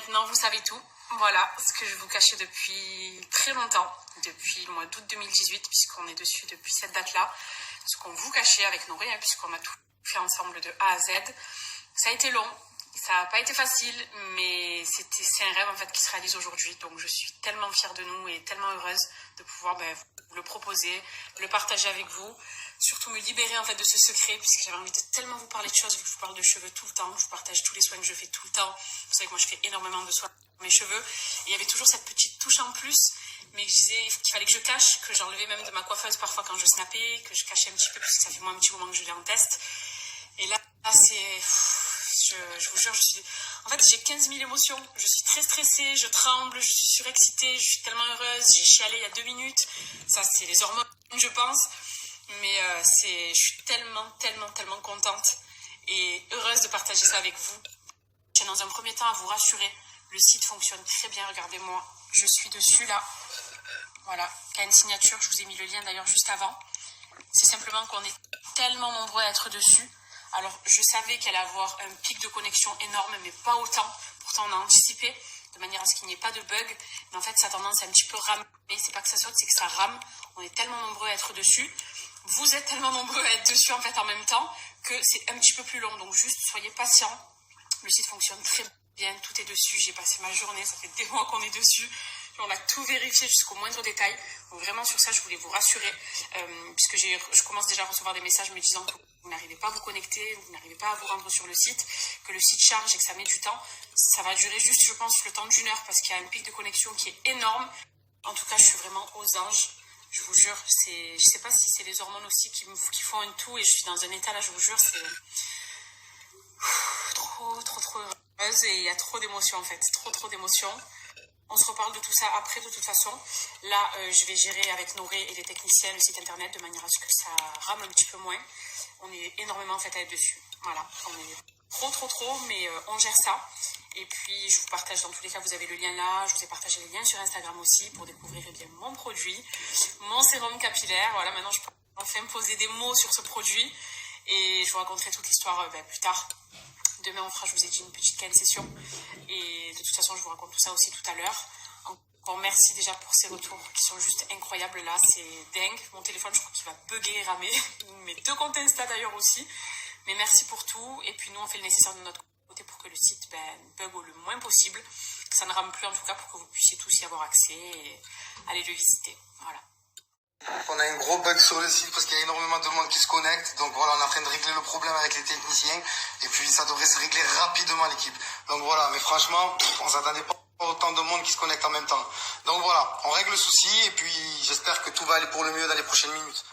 Maintenant, vous savez tout. Voilà ce que je vous cachais depuis très longtemps, depuis le mois d'août 2018, puisqu'on est dessus depuis cette date-là. Ce qu'on vous cachait avec nos réels, puisqu'on a tout fait ensemble de A à Z. Ça a été long, ça n'a pas été facile, mais c'est un rêve en fait qui se réalise aujourd'hui. Donc je suis tellement fière de nous et tellement heureuse de pouvoir vous le proposer, le partager avec vous. Surtout me libérer en fait de ce secret, puisque j'avais envie de tellement vous parler de choses, vu que je vous parle de cheveux tout le temps, je vous partage tous les soins que je fais tout le temps. Vous savez que moi je fais énormément de soins pour mes cheveux, et il y avait toujours cette petite touche en plus, mais je disais qu'il fallait que je cache, que j'enlevais même de ma coiffeuse parfois quand je snappais, que je cachais un petit peu, parce que ça fait moi un petit moment que je l'ai en test. Et là c'est... Je vous jure, en fait, j'ai 15 000 émotions. Je suis très stressée, je tremble, je suis surexcitée, je suis tellement heureuse. J'ai chialé il y a 2 minutes. Ça, c'est les hormones, je pense. Mais je suis tellement contente et heureuse de partager ça avec vous. Je tiens dans un premier temps à vous rassurer. Le site fonctionne très bien, regardez-moi. Je suis dessus là. Voilà, KN Signature, je vous ai mis le lien d'ailleurs juste avant. C'est simplement qu'on est tellement nombreux à être dessus. Alors, je savais qu'elle allait avoir un pic de connexion énorme, mais pas autant. Pourtant, on a anticipé de manière à ce qu'il n'y ait pas de bug. Mais en fait, ça a tendance à un petit peu ramer. C'est pas que ça saute, c'est que ça rame. On est tellement nombreux à être dessus. Vous êtes tellement nombreux à être dessus en fait en même temps que c'est un petit peu plus long. Donc, juste soyez patients. Le site fonctionne très bien, tout est dessus. J'ai passé ma journée, ça fait des mois qu'on est dessus. On a tout vérifié jusqu'au moindre détail. Donc vraiment sur ça, je voulais vous rassurer, puisque je commence déjà à recevoir des messages me disant que vous n'arrivez pas à vous connecter, vous n'arrivez pas à vous rendre sur le site, que le site charge et que ça met du temps. Ça va durer juste, je pense, le temps d'1 heure parce qu'il y a un pic de connexion qui est énorme. En tout cas, je suis vraiment aux anges. Je vous jure, je sais pas si c'est les hormones aussi qui font un tout et je suis dans un état là, je vous jure, c'est trop heureuse et il y a trop d'émotions en fait, trop d'émotions. On se reparle de tout ça après de toute façon. Là, je vais gérer avec Noré et les techniciens le site internet de manière à ce que ça rame un petit peu moins. On est énormément en fait à être dessus. Voilà, on est trop, mais on gère ça. Et puis, je vous partage dans tous les cas, vous avez le lien là. Je vous ai partagé les liens sur Instagram aussi pour découvrir bien mon produit, mon sérum capillaire. Voilà, maintenant je peux enfin poser des mots sur ce produit. Et je vous raconterai toute l'histoire plus tard. Demain, on fera, je vous ai dit, une petite KN session. Et de toute façon, je vous raconte tout ça aussi tout à l'heure. Encore merci déjà pour ces retours qui sont juste incroyables là. C'est dingue. Mon téléphone, je crois qu'il va bugger et ramer. Mes 2 comptes Insta d'ailleurs aussi. Mais merci pour tout. Et puis nous, on fait le nécessaire de notre côté pour que le site bug le moins possible. Que ça ne rame plus en tout cas pour que vous puissiez tous y avoir accès et aller le visiter. Voilà. On a un gros bug sur le site parce qu'il y a énormément de monde qui se connecte. Donc voilà, on est en train de régler le problème avec les techniciens. Et puis ça devrait se régler rapidement l'équipe. Donc voilà, mais franchement, on s'attendait pas à autant de monde qui se connecte en même temps. Donc voilà, on règle le souci et puis j'espère que tout va aller pour le mieux dans les prochaines minutes.